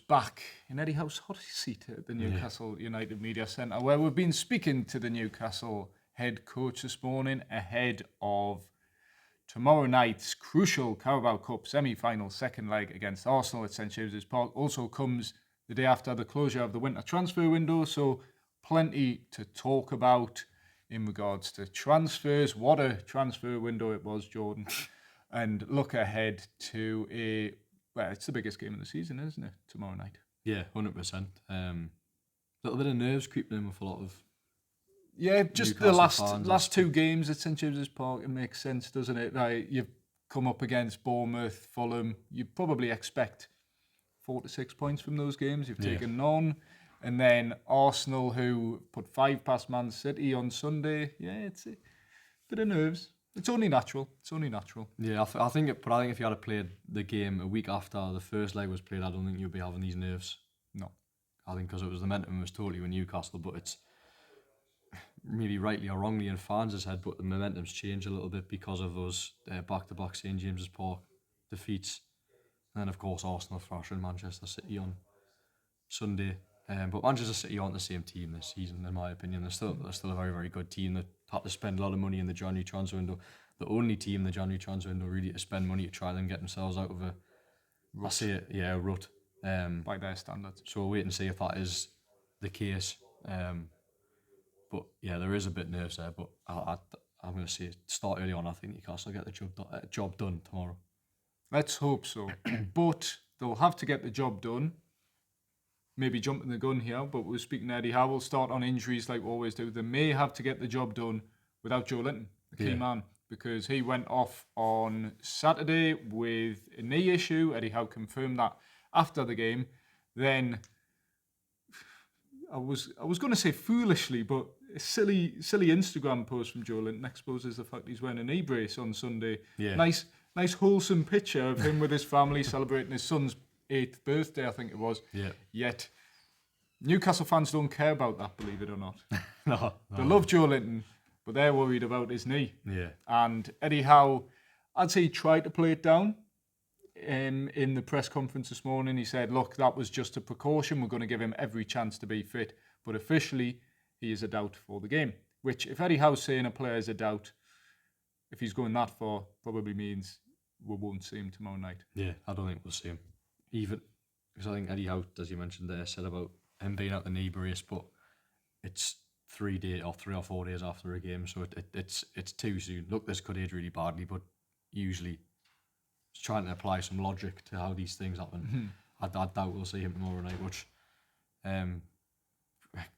back in Eddie Howe's hot seat at the Newcastle United Media Centre, where we've been speaking to the Newcastle head coach this morning ahead of tomorrow night's crucial Carabao Cup semi-final second leg against Arsenal at St James's Park. Also comes the day after the closure of the winter transfer window, so plenty to talk about in regards to transfers. What a transfer window it was, Jordan. And look ahead to it's the biggest game of the season, isn't it, tomorrow night? Yeah, 100%. Little bit of nerves creeping in with a lot of just Newcastle the last two games at St James's Park. It makes sense, doesn't it? Like, you've come up against Bournemouth, Fulham. You probably expect 4 to 6 points from those games. You've taken none. And then Arsenal, who put 5 past Man City on Sunday. Yeah, it's a bit of nerves. It's only natural. Yeah, I think if you had played the game a week after the first leg was played, I don't think you'd be having these nerves. No. I think because the momentum was totally with Newcastle, but it's maybe rightly or wrongly in fans' head, but the momentum's changed a little bit because of those back-to-back St James's Park defeats. And then, of course, Arsenal thrashing Manchester City on Sunday. But Manchester City aren't the same team this season, in my opinion. They're still a very, very good team that had to spend a lot of money in the January transfer window. The only team in the January transfer window really to spend money to try and get themselves out of a rut. By their standards. So we'll wait and see if that is the case. But yeah, there is a bit nerves there. But I'm going to say start early on. I think Newcastle will get the job done tomorrow. Let's hope so. But they'll have to get the job done. Maybe jumping the gun here, but we're speaking to Eddie Howe. We'll start on injuries like we always do. They may have to get the job done without Joe Linton, the key man, because he went off on Saturday with a knee issue. Eddie Howe confirmed that after the game. Then I was going to say foolishly, but a silly Instagram post from Joe Linton exposes the fact he's wearing a knee brace on Sunday. Yeah. Nice wholesome picture of him with his family celebrating his son's 8th birthday, I think it was. Yeah. Yet Newcastle fans don't care about that, believe it or not. No. They love Joe Linton, but they're worried about his knee. Yeah. And Eddie Howe, I'd say he tried to play it down. In the press conference this morning, he said, look, that was just a precaution. We're going to give him every chance to be fit. But officially, he is a doubt for the game. Which, if Eddie Howe's saying a player is a doubt, if he's going that far, probably means we won't see him tomorrow night. Yeah, I don't think we'll see him. Even because I think Eddie Howe, as you mentioned there, said about him being out the knee brace, but it's 3 or 4 days after a game, so it's too soon. Look, this could age really badly, but usually it's trying to apply some logic to how these things happen. I doubt we'll see him tomorrow night, which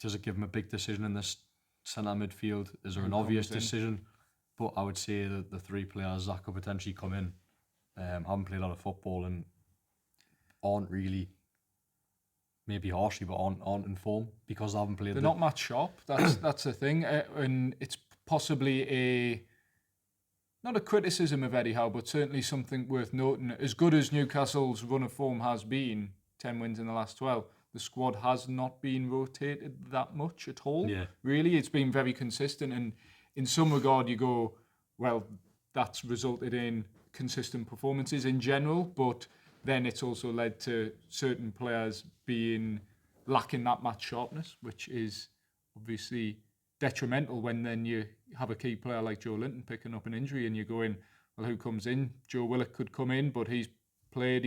does it give him a big decision in this centre midfield? Is there an obvious decision? But I would say that the 3 players that could potentially come in haven't played a lot of football and aren't really, maybe harshly, but aren't in form because they haven't played. They're not match sharp. That's the thing, and it's possibly not a criticism of Eddie Howe, but certainly something worth noting. As good as Newcastle's run of form has been, 10 wins in the last 12, the squad has not been rotated that much at all. Yeah. Really, it's been very consistent, and in some regard, you go, well, that's resulted in consistent performances in general, but then it's also led to certain players being lacking that match sharpness, which is obviously detrimental when then you have a key player like Joe Linton picking up an injury and you're going, well, who comes in? Joe Willock could come in, but he's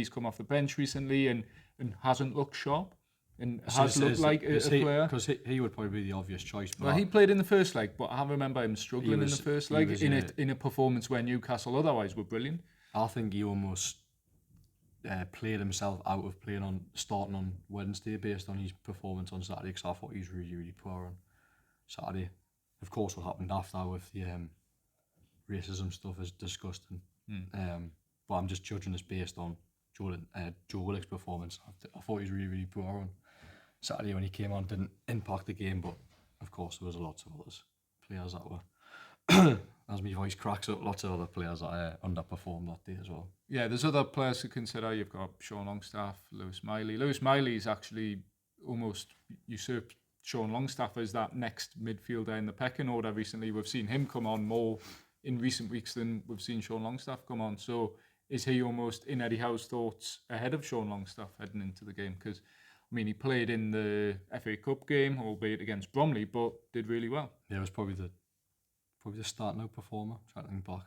come off the bench recently and hasn't looked sharp and looked like a player. Because he would probably be the obvious choice. Well, he played in the first leg, but I remember him struggling in the first leg in a performance where Newcastle otherwise were brilliant. I think he almost played himself out of starting on Wednesday based on his performance on Saturday, because I thought he was really, really poor on Saturday. Of course, what happened after with the racism stuff is disgusting. But I'm just judging this based on Joe Willock's performance. I thought he was really, really poor on Saturday when he came on. Didn't impact the game, but of course there was lots of others players that were as my voice cracks up, lots of other players that underperformed that day as well. Yeah, there's other players to consider. You've got Sean Longstaff, Lewis Miley. Lewis Miley's actually almost usurped Sean Longstaff as that next midfielder in the pecking order recently. We've seen him come on more in recent weeks than we've seen Sean Longstaff come on. So is he almost in Eddie Howe's thoughts ahead of Sean Longstaff heading into the game? Because, I mean, he played in the FA Cup game, albeit against Bromley, but did really well. Yeah, it was probably the starting out performer. Trying to think back.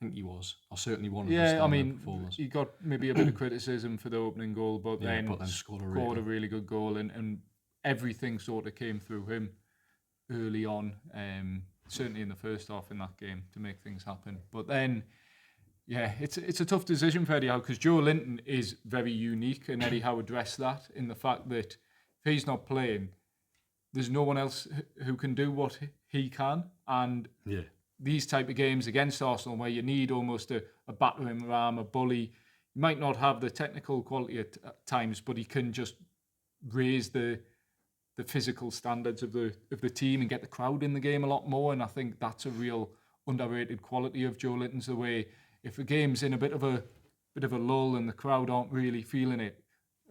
I think he was. Or certainly one of the starting out performers. He got maybe a bit of criticism for the opening goal, but then scored a really good goal, and everything sort of came through him early on, certainly in the first half in that game, to make things happen. But then, yeah, it's a tough decision for Eddie Howe, because Joe Linton is very unique, and Eddie Howe addressed that in the fact that if he's not playing, there's no one else who can do what he can. And these type of games against Arsenal, where you need almost a battering ram, a bully, you might not have the technical quality at times, but he can just raise the physical standards of the team and get the crowd in the game a lot more. And I think that's a real underrated quality of Joe Linton's, the way if a game's in a bit of a lull and the crowd aren't really feeling it,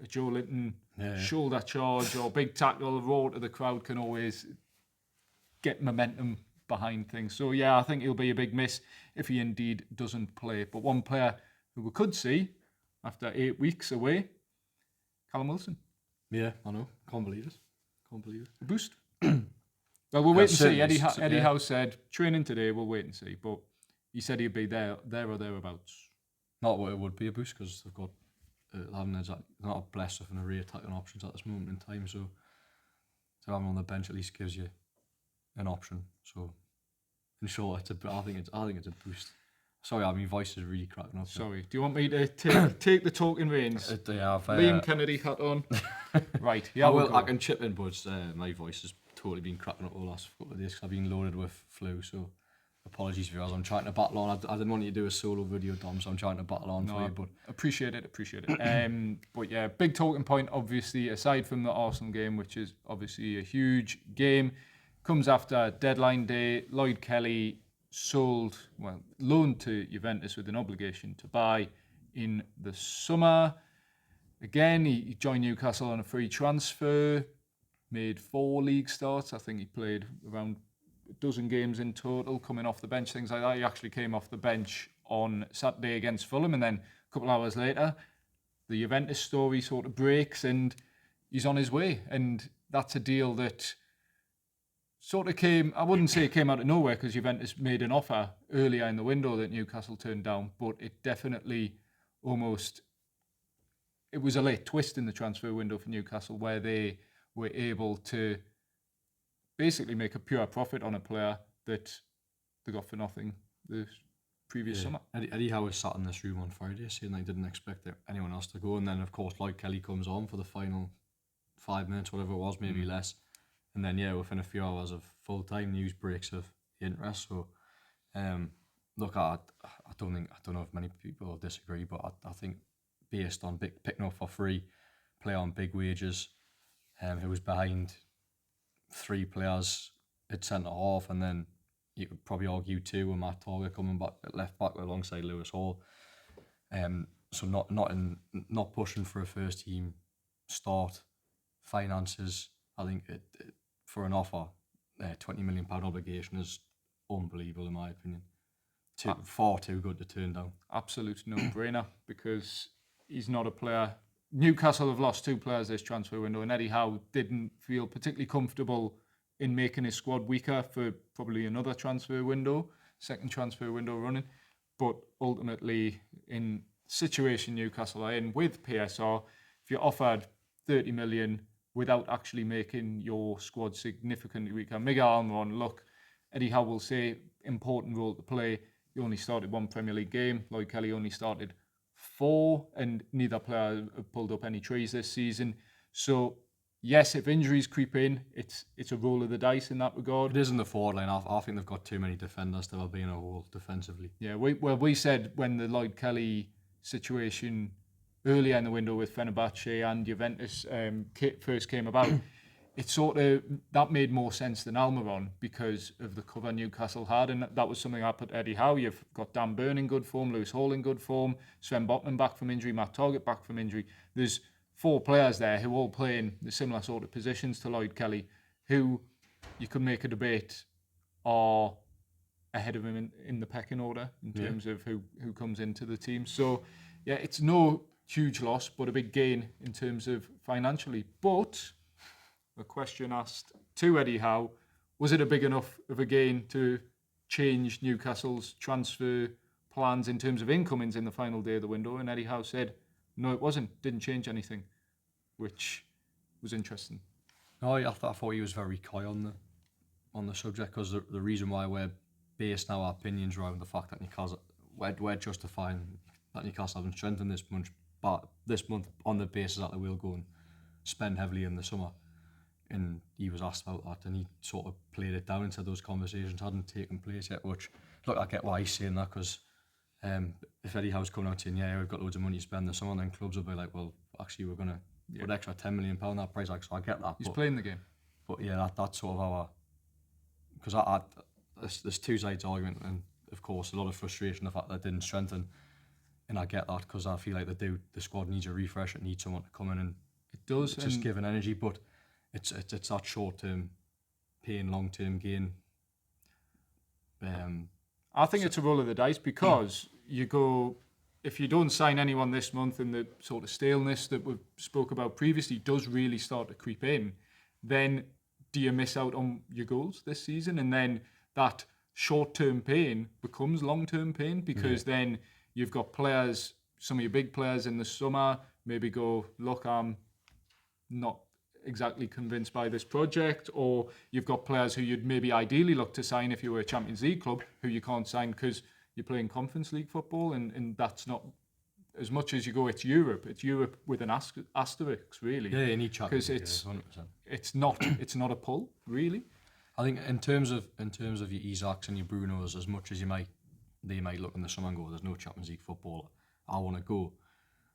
a Joe Linton shoulder charge or big tackle roar to the crowd can always get momentum behind things. So yeah, I think he'll be a big miss if he indeed doesn't play. But one player who we could see after 8 weeks away, Callum Wilson. Yeah, I know. Can't believe it. A boost. Well, we'll wait and see. Eddie Howe said training today. We'll wait and see. But he said he'd be there or thereabouts. Not what it would be a boost, because they've got not a blessed with an array of attacking options at this moment in time. So to have him on the bench at least gives you an option. So in short, I think it's a boost. Sorry, my voice is really cracking up. Sorry. Do you want me to take the talking reins? Liam Kennedy hat on. Right. Yeah, I can chip in, but my voice has totally been cracking up all the last couple of days because I've been loaded with flu. So apologies, viewers. I'm trying to battle on. I didn't want you to do a solo video, Dom, so I'm trying to battle on for you. But appreciate it. But yeah, big talking point, obviously, aside from the Arsenal game, which is obviously a huge game, comes after deadline day. Lloyd Kelly loaned to Juventus with an obligation to buy in the summer. Again, he joined Newcastle on a free transfer, made 4 league starts. I think he played around a dozen games in total, coming off the bench, things like that. He actually came off the bench on Saturday against Fulham, and then a couple of hours later, the Juventus story sort of breaks and he's on his way. And that's a deal that sort of came, I wouldn't say it came out of nowhere, because Juventus made an offer earlier in the window that Newcastle turned down, but it definitely it was a late twist in the transfer window for Newcastle, where they were able to basically make a pure profit on a player that they got for nothing the previous summer. Eddie Howe was sat in this room on Friday saying they didn't expect anyone else to go, and then of course Lloyd Kelly comes on for the final 5 minutes, whatever it was, maybe less. And then, within a few hours of full-time news breaks of interest. So, look, I don't know if many people will disagree, but I think based on picking up for free, play on big wages, who was behind 3 players at centre-half, and then you could probably argue 2 with Matt Target coming back at left-back alongside Lewis Hall. So not pushing for a first-team start, finances, I think for an offer, £20 million obligation is unbelievable in my opinion. Far too good to turn down. Absolute no-brainer, because he's not a player. Newcastle have lost 2 players this transfer window, and Eddie Howe didn't feel particularly comfortable in making his squad weaker for probably another transfer window, second transfer window running. But ultimately, in the situation Newcastle are in with PSR, if you're offered 30 million without actually making your squad significantly weaker. Miguel Almiron, look, Eddie Howe will say, important role to play. He only started 1 Premier League game. Lloyd Kelly only started 4, and neither player have pulled up any trees this season. So, yes, if injuries creep in, it's a roll of the dice in that regard. It is in the forward line. I think they've got too many defenders to be in a hole defensively. Yeah, we said when the Lloyd Kelly situation earlier in the window with Fenerbahce and Juventus first came about, it sort of, that made more sense than Almiron because of the cover Newcastle had, and that was something I put Eddie Howe. You've got Dan Burn in good form, Lewis Hall in good form, Sven Botman back from injury, Matt Target back from injury. There's 4 players there who all play in the similar sort of positions to Lloyd Kelly, who you could make a debate are ahead of him in the pecking order in terms of who comes into the team. So, yeah, it's no huge loss, but a big gain in terms of financially. But a question asked to Eddie Howe, was it a big enough of a gain to change Newcastle's transfer plans in terms of incomings in the final day of the window? And Eddie Howe said, no, it wasn't. Didn't change anything, which was interesting. No, I thought he was very coy on the subject, because the reason why we're based now our opinions around the fact that Newcastle, we're justifying that Newcastle haven't strengthened this month on the basis that they will go and spend heavily in the summer. And he was asked about that, and he sort of played it down and said those conversations hadn't taken place yet, which, look, I get why he's saying that, because if Eddie Howe's coming out saying, yeah, we've got loads of money to spend this summer, then clubs will be like, well, actually, we're going to put extra £10 million that price tag, so I get that. He's playing the game. But yeah, that's sort of our... Because there's two sides argument, and of course a lot of frustration the fact that they didn't strengthen, and I get that, because I feel like the squad needs a refresh. It needs someone to come in and it does just give an energy, but it's that short term pain, long term gain. I think it's a roll of the dice, because you go, if you don't sign anyone this month and the sort of staleness that we spoke about previously does really start to creep in, then do you miss out on your goals this season? And then that short-term pain becomes long-term pain, because then you've got players, some of your big players in the summer, maybe go, look, I'm not exactly convinced by this project, or you've got players who you'd maybe ideally look to sign if you were a Champions League club, who you can't sign because you're playing Conference League football, and that's not, as much as you go, it's Europe with an asterisk, really. Yeah, you need Champions League, because 100%. it's not a pull, really. I think in terms of your Isaacs and your Brunos, as much as they might look in the summer and go, there's no Champions League football, I want to go.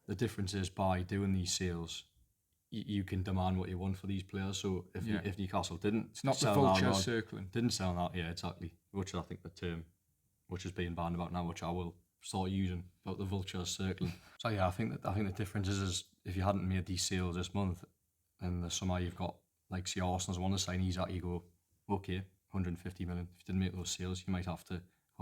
The difference is, by doing these sales, you can demand what you want for these players. So if Newcastle didn't, it's not the vulture circling. Didn't sell that, yeah, exactly. Which I think the term, which is being banned about now, which I will start using, about the vultures circling. So yeah, I think the difference is if you hadn't made these sales this month, in the summer you've got, like, see, Arsenal's want to sign Isaac, you go, okay, 150 million. If you didn't make those sales, you might have to,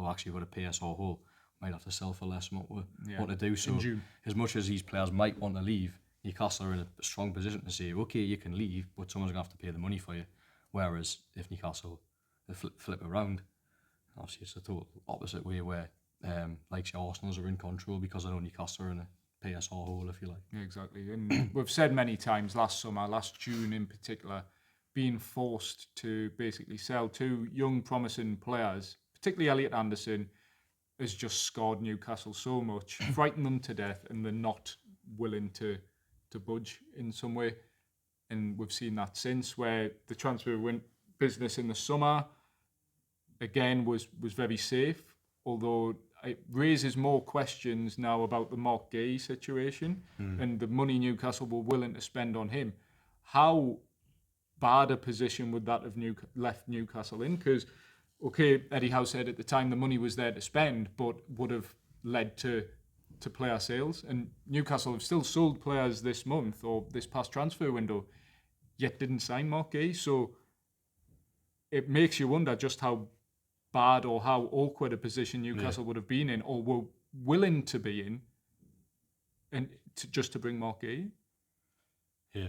actually we've got a PSR hole, might have to sell for less than what we want to do. So as much as these players might want to leave, Newcastle are in a strong position to say, okay, you can leave, but someone's going to have to pay the money for you. Whereas if Newcastle flip around, obviously it's the total opposite way, where like Arsenal's are in control, because I know Newcastle are in a PSR hole, if you like. Yeah, exactly. And we've said many times, last June in particular, being forced to basically sell two young promising players, particularly Elliot Anderson, has just scarred Newcastle so much, frightened them to death, and they're not willing to budge in some way. And we've seen that since, where the transfer business in the summer, again, was very safe, although it raises more questions now about the Mark Gay situation and the money Newcastle were willing to spend on him. How bad a position would that have left Newcastle in? Because, okay, Eddie Howe said at the time the money was there to spend, but would have led to player sales. And Newcastle have still sold players this month or this past transfer window, yet didn't sign Mark Gay. So it makes you wonder just how bad or how awkward a position Newcastle would have been in, or were willing to be in, and just to bring Mark Gay. Yeah.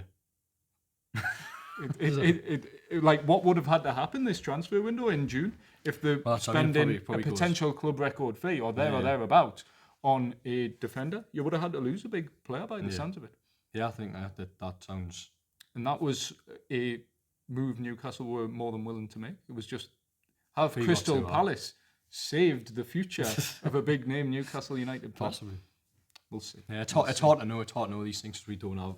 Like, what would have had to happen this transfer window in June if they're spending a potential club record fee or thereabouts on a defender? You would have had to lose a big player by the sounds of it. Yeah, I think that sounds... And that was a move Newcastle were more than willing to make. It was just have Crystal Palace saved the future of a big name Newcastle United player. Possibly. We'll see. Yeah, it's hard to know. It's hard to know these things because we don't have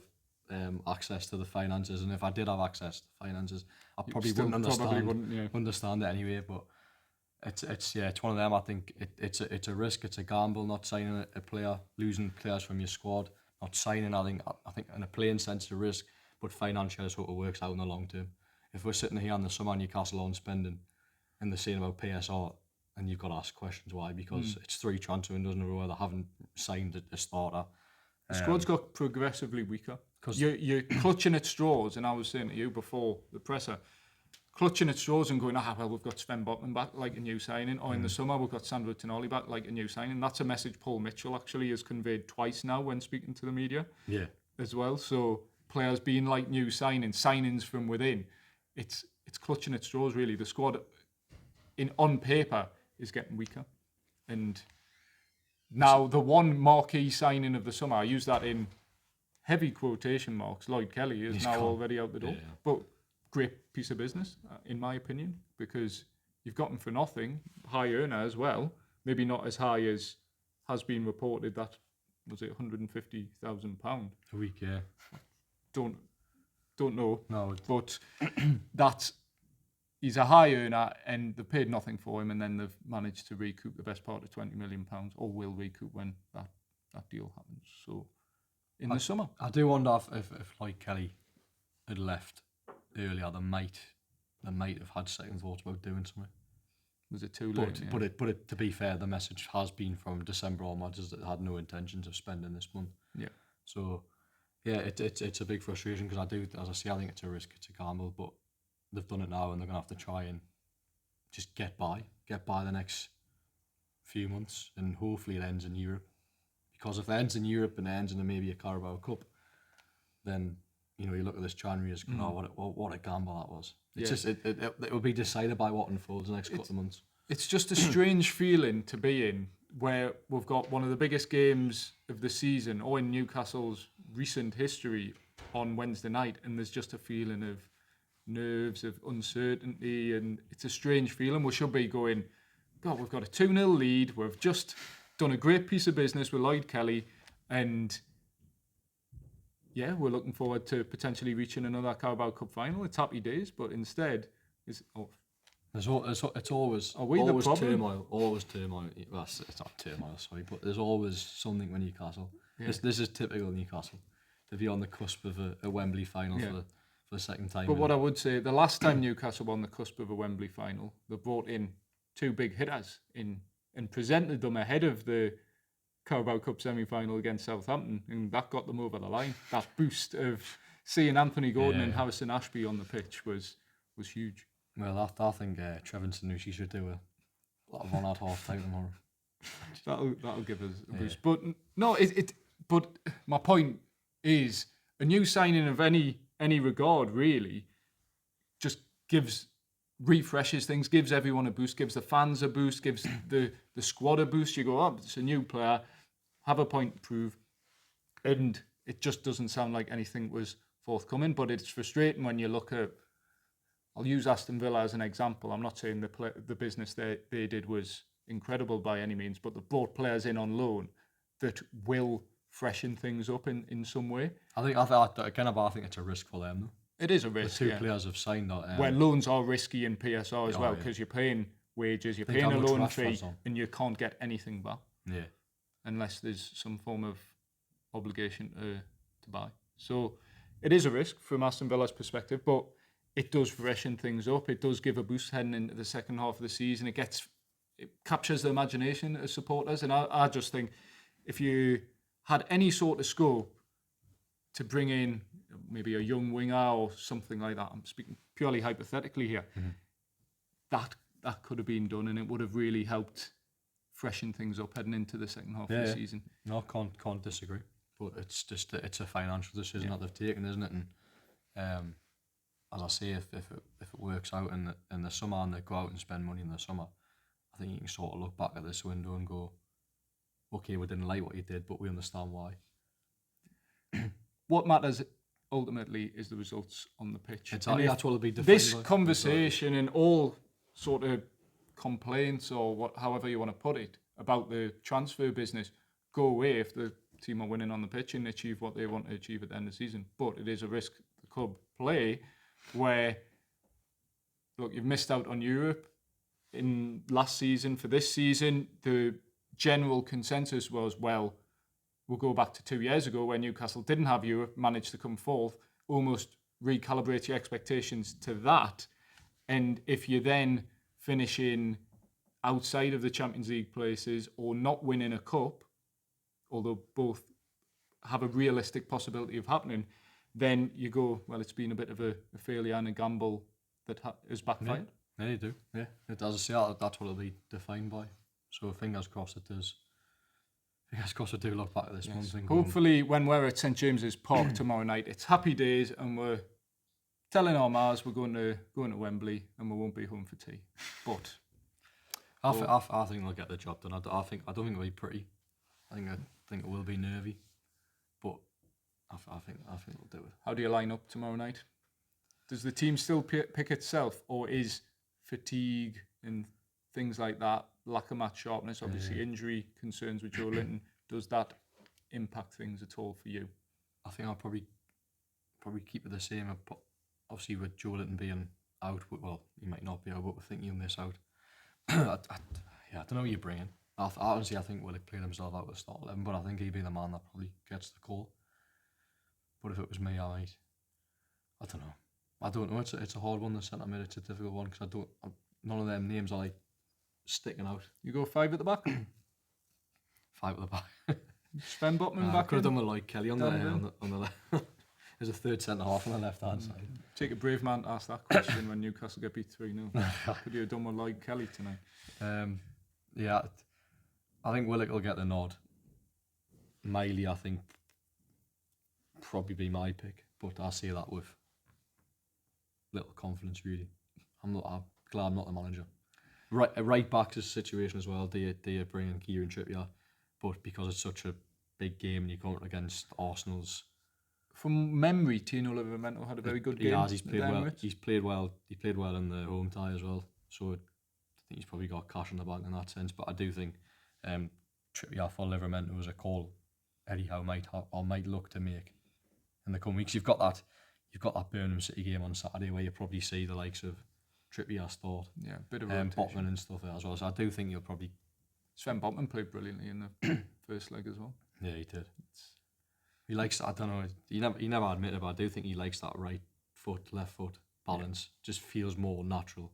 access to the finances. And if I did have access to the finances, I probably wouldn't understand it anyway. But it's one of them. I think it's a risk. It's a gamble not signing a player, losing players from your squad, not signing. I think in a playing sense, it's a risk, but financially, it's what it works out in the long term. If we're sitting here in the summer, Newcastle on spending, and they're saying about PSR, and you've got to ask questions why, because it's 3 transfer windows in a row where they haven't signed a starter. The squad's got progressively weaker. You're clutching at straws, and I was saying to you before the presser, clutching at straws and going, well, we've got Sven Botman back, like a new signing, or in the summer we've got Sandro Tonali back, like a new signing. That's a message Paul Mitchell actually has conveyed twice now when speaking to the media as well. So players being like new signings from within, it's clutching at straws really. The squad on paper is getting weaker. And now the one marquee signing of the summer, I use that in heavy quotation marks, Lloyd Kelly is now already out the door. Yeah. But great piece of business, in my opinion, because you've got him for nothing, high earner as well, maybe not as high as has been reported, that was it £150,000 a week, yeah. Don't know. No, but that's he's a high earner, and they paid nothing for him, and then they've managed to recoup the best part of £20 million, or will recoup when that deal happens. So in the summer, I do wonder if Lloyd Kelly had left earlier, they might have had second thoughts about doing something. Was it too late? But to be fair, the message has been from December onwards is that they had no intentions of spending this month. Yeah. So, yeah, it's a big frustration because I do, as I say, I think it's a risk, it's a gamble, but they've done it now and they're going to have to try and just get by the next few months, and hopefully it ends in Europe. Because if it ends in Europe and it ends in maybe a Carabao Cup, then you look at this January as what a gamble that was. It's just it will be decided by what unfolds the next couple of months. It's just a strange feeling to be in, where we've got one of the biggest games of the season, or in Newcastle's recent history, on Wednesday night, and there's just a feeling of nerves, of uncertainty, and it's a strange feeling. We should be going, God, we've got a 2-0 lead, we've just done a great piece of business with Lloyd Kelly, and yeah, we're looking forward to potentially reaching another Carabao Cup final. It's happy days, but instead, it's always turmoil. Always turmoil. Well, it's not turmoil, sorry, but there's always something with Newcastle. Yeah. This is typical Newcastle, to be on the cusp of a Wembley final for the second time. But what I would say, the last time Newcastle were on the cusp of a Wembley final, they brought in 2 big hitters and presented them ahead of the Carabao Cup semi-final against Southampton, and that got them over the line. That boost of seeing Anthony Gordon and Harrison Ashby on the pitch was huge. Well, I think Trevor Sanusi should do a lot of one at half time tomorrow. That'll give us a boost. But no, but my point is, a new signing of any regard really just refreshes things, gives everyone a boost, gives the fans a boost, gives the squad a boost. You go, it's a new player, have a point to prove, and it just doesn't sound like anything was forthcoming. But it's frustrating when you look at, I'll use Aston Villa as an example. I'm not saying the business they did was incredible by any means, but they brought players in on loan that will freshen things up in some way. I think it's a risk for them though. It is a risk. The 2 players have signed that. Where loans are risky in PSR as well, because you're paying wages, you're paying a loan fee, and you can't get anything back. Yeah. Unless there's some form of obligation to buy. So it is a risk from Aston Villa's perspective, but it does freshen things up. It does give a boost heading into the second half of the season. It captures the imagination of supporters, and I just think if you had any sort of scope to bring in maybe a young winger or something like that, I'm speaking purely hypothetically here, that could have been done, and it would have really helped freshen things up heading into the second half of the season. No, can't disagree. But it's a financial decision that they've taken, isn't it? And as I say, if it works out in the summer and they go out and spend money in the summer, I think you can sort of look back at this window and go, okay, we didn't like what you did, but we understand why. What matters ultimately is the results on the pitch. Exactly, that's what will be defined. This conversation and all sort of complaints, or however you want to put it, about the transfer business go away if the team are winning on the pitch and achieve what they want to achieve at the end of the season. But it is a risk the club play where, look, you've missed out on Europe in last season. For this season, the general consensus was, well, we'll go back to 2 years ago when Newcastle didn't have Europe, managed to come fourth, almost recalibrate your expectations to that. And if you then finishing outside of the Champions League places or not winning a cup, although both have a realistic possibility of happening, then you go, well, it's been a bit of a failure and a gamble that has backfired. Yeah, you do. Yeah, it does. See, that's what it'll be defined by. So fingers crossed it does. Fingers crossed we do look back at this month. And hopefully, when we're at St James's Park tomorrow night, it's happy days, and we're telling our Mars we're going to Wembley, and we won't be home for tea. But I think they'll get the job done. I don't think it'll be pretty. I think it will be nervy, but I think they'll do it. How do you line up tomorrow night? Does the team still pick itself, or is fatigue and things like that, lack of match sharpness, obviously injury concerns with Joe Linton, does that impact things at all for you? I think I'll probably keep it the same. Obviously, with Joe Linton being out, well, he might not be out, but I think he'll miss out. I don't know who you're bringing. Honestly, I think Willock played himself out with start 11, but I think he'd be the man that probably gets the call. But if it was me, I don't know. I don't know. It's a hard one. The centre mid, it's a difficult one because none of them names are like sticking out. You go 5 at the back. 5 at the back. Sven Botman back. Could have done with Lloyd Kelly on the left. There's a third centre half on the left hand side. Take a brave man to ask that question when Newcastle get beat 3-0. Could you have done with Lloyd Kelly tonight? Yeah, I think Willock will get the nod. Miley, I think, probably be my pick, but I say that with little confidence, really. I'm glad I'm not the manager. Right back to the situation as well. Do you bring in Kieran Trippier? But because it's such a big game and you're going against Arsenal's. From memory, Tino Livramento had a very good game. He's played well. He's played well. He played well in the home tie as well. So I think he's probably got cash in the bank in that sense. But I do think Trippier for Livramento was a call Eddie Howe might look to make in the coming weeks. You've got that Birmingham City game on Saturday where you probably see the likes of Trippier start. Yeah, a bit of rotation. Botman and stuff as well. So I do think you'll probably. Sven Botman played brilliantly in the first leg as well. Yeah, he did. He likes. I don't know. He never admitted, but I do think he likes that right foot, left foot balance. Yeah. Just feels more natural.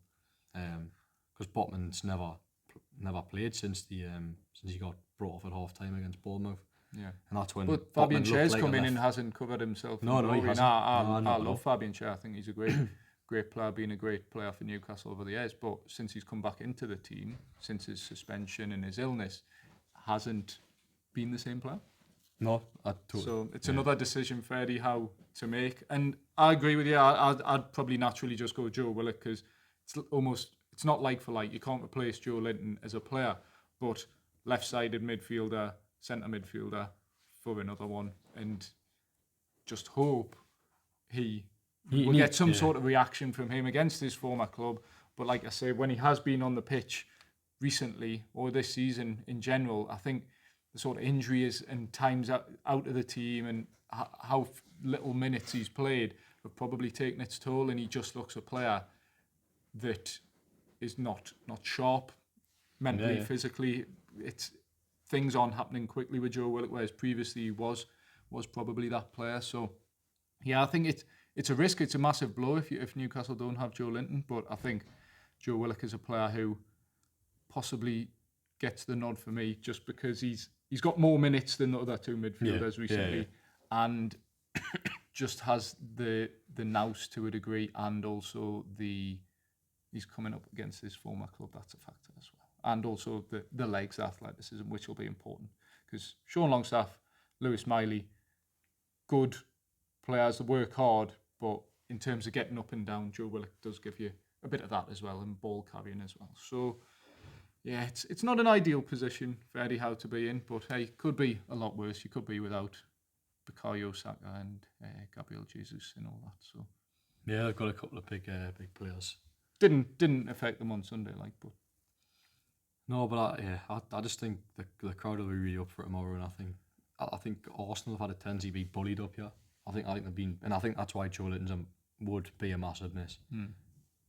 Because Botman's never played since he got brought off at half time against Bournemouth. Yeah, and that's when. But Fabian Schär's come in and hasn't covered himself. No, he hasn't. I love Fabian Schär. I think he's a great player, been a great player for Newcastle over the years. But since he's come back into the team, since his suspension and his illness, hasn't been the same player. No, so it's another decision for Eddie Howe to make. And I agree with you. I'd probably naturally just go Joe Willock because it's not like for like. You can't replace Joe Linton as a player, but left-sided midfielder, centre midfielder for another one, and just hope we'll get some sort of reaction from him against his former club. But like I say, when he has been on the pitch recently or this season in general, I think the sort of injuries and times out of the team and how little minutes he's played have probably taken its toll, and he just looks a player that is not sharp mentally, physically. Things aren't happening quickly with Joe Willock, whereas previously he was probably that player. So yeah, I think it's a risk. It's a massive blow if Newcastle don't have Joe Linton, but I think Joe Willock is a player who possibly gets the nod for me just because he's got more minutes than the other two midfielders recently, and just has the nous to a degree, and also he's coming up against his former club. That's a factor as well, and also the legs athleticism, which will be important because Sean Longstaff, Lewis Miley, good players that work hard, but in terms of getting up and down, Joe Willock does give you a bit of that as well, and ball carrying as well. So yeah, it's not an ideal position for Eddie Howe to be in, but hey, could be a lot worse. You could be without Bukayo Saka and Gabriel Jesus and all that. So yeah, they've got a couple of big players. Didn't affect them on Sunday, but no, but I just think the crowd will be really up for it tomorrow, and I think Arsenal have had a tendency to be bullied up here. I think they've been, and I think that's why Joe Linton would be a massive miss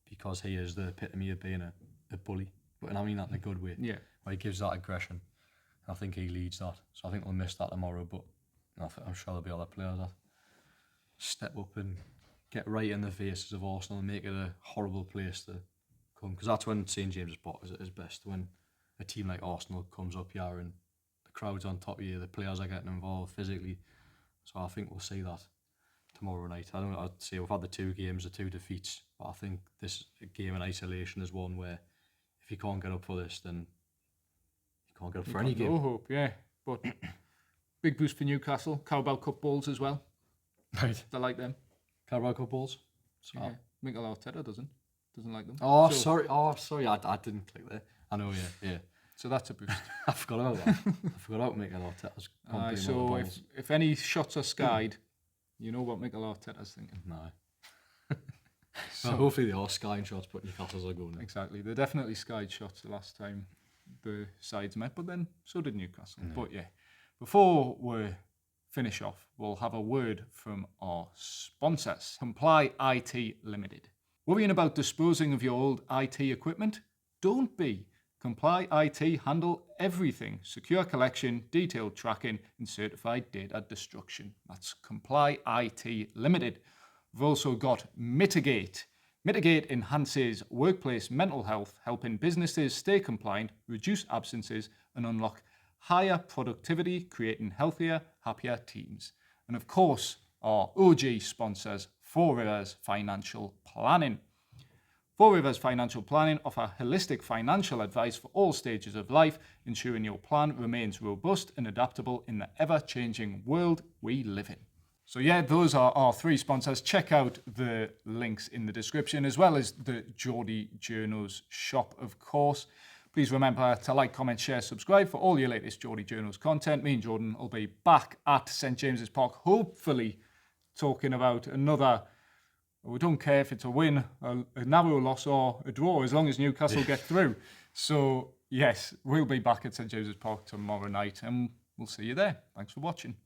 because he is the epitome of being a bully. And I mean that in a good way. Yeah. Where he gives that aggression. I think he leads that. So I think we'll miss that tomorrow, but I'm sure there'll be other players that step up and get right in the faces of Arsenal and make it a horrible place to come. Because that's when St James's Park is at its best. When a team like Arsenal comes up here and the crowd's on top of you, the players are getting involved physically. So I think we'll see that tomorrow night. I'd say we've had the 2 games, the 2 defeats, but I think this game in isolation is one where if you can't get up for this, then you can't get up for any game. No hope, yeah. But big boost for Newcastle. Carabao Cup balls as well. Right. They like them. Carabao Cup balls. So. Yeah. Mikel Arteta doesn't like them. Sorry. I didn't click there. I know, yeah. So that's a boost. I forgot about that. I forgot about Mikel Arteta's complaining So about the balls. if any shots are skied, you know what Mikel Arteta's thinking. No. Well, hopefully they are skying shots, but Newcastle's are going. Exactly. They definitely skied shots the last time the sides met, but then so did Newcastle. No. But yeah, before we finish off, we'll have a word from our sponsors. Comply IT Limited. Worrying about disposing of your old IT equipment? Don't be. Comply IT handle everything. Secure collection, detailed tracking, and certified data destruction. That's Comply IT Limited. We've also got Mitigate. Mitigate enhances workplace mental health, helping businesses stay compliant, reduce absences, and unlock higher productivity, creating healthier, happier teams. And of course, our OG sponsors, Four Rivers Financial Planning. Four Rivers Financial Planning offer holistic financial advice for all stages of life, ensuring your plan remains robust and adaptable in the ever-changing world we live in. So yeah, those are our 3 sponsors. Check out the links in the description, as well as the Geordie Journos shop, of course. Please remember to like, comment, share, subscribe for all your latest Geordie Journos content. Me and Jordan will be back at St James's Park, hopefully talking about another... We don't care if it's a win, a narrow loss or a draw, as long as Newcastle get through. So yes, we'll be back at St James's Park tomorrow night, and we'll see you there. Thanks for watching.